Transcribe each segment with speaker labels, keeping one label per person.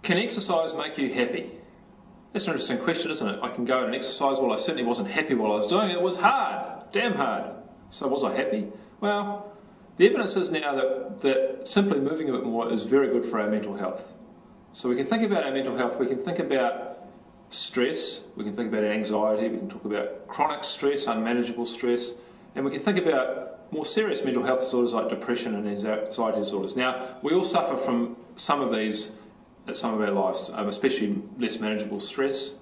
Speaker 1: Can exercise make you happy? That's an interesting question, isn't it? I can go and exercise. Well, I certainly wasn't happy while I was doing it. It was hard, damn hard. So was I happy? Well, the evidence is now that simply moving a bit more is very good for our mental health. So we can think about our mental health, we can think about stress, we can think about anxiety, we can talk about chronic stress, unmanageable stress, and we can think about more serious mental health disorders like depression and anxiety disorders. Now, we all suffer from some of these at some of our lives, especially less manageable stress.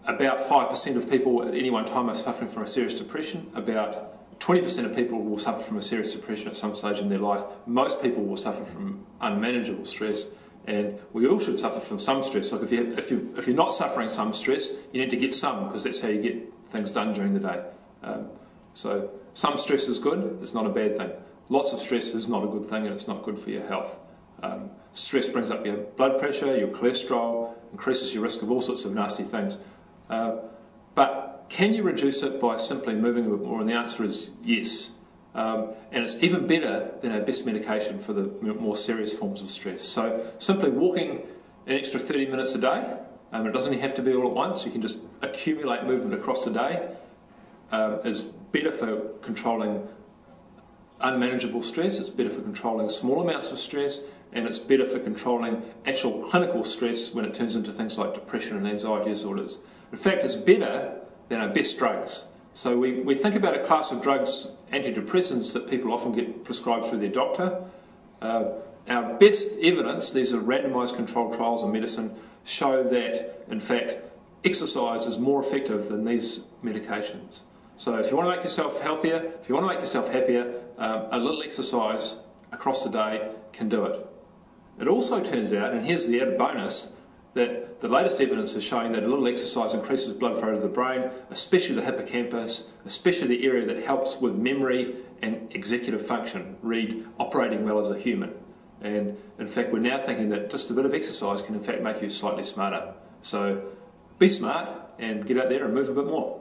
Speaker 1: About 5% of people at any one time are suffering from a serious depression. About 20% of people will suffer from a serious depression at some stage in their life. Most people will suffer from unmanageable stress, and we all should suffer from some stress. Like if you're not suffering some stress, you need to get some, because that's how you get things done during the day. So some stress is good, it's not a bad thing. Lots of stress is not a good thing, and it's not good for your health. Stress brings up your blood pressure, your cholesterol, increases your risk of all sorts of nasty things. But can you reduce it by simply moving a bit more? And the answer is yes. And it's even better than our best medication for the more serious forms of stress. So simply walking an extra 30 minutes a day, it doesn't have to be all at once, you can just accumulate movement across the day, is better for controlling unmanageable stress, it's better for controlling small amounts of stress, and it's better for controlling actual clinical stress when it turns into things like depression and anxiety disorders. In fact, it's better than our best drugs. So we think about a class of drugs, antidepressants, that people often get prescribed through their doctor. Our best evidence, these are randomised controlled trials in medicine, show that, in fact, exercise is more effective than these medications. So if you want to make yourself healthier, if you want to make yourself happier, a little exercise across the day can do it. It also turns out, and here's the added bonus, that the latest evidence is showing that a little exercise increases blood flow to the brain, especially the hippocampus, especially the area that helps with memory and executive function, read operating well as a human. And in fact, we're now thinking that just a bit of exercise can in fact make you slightly smarter. So be smart and get out there and move a bit more.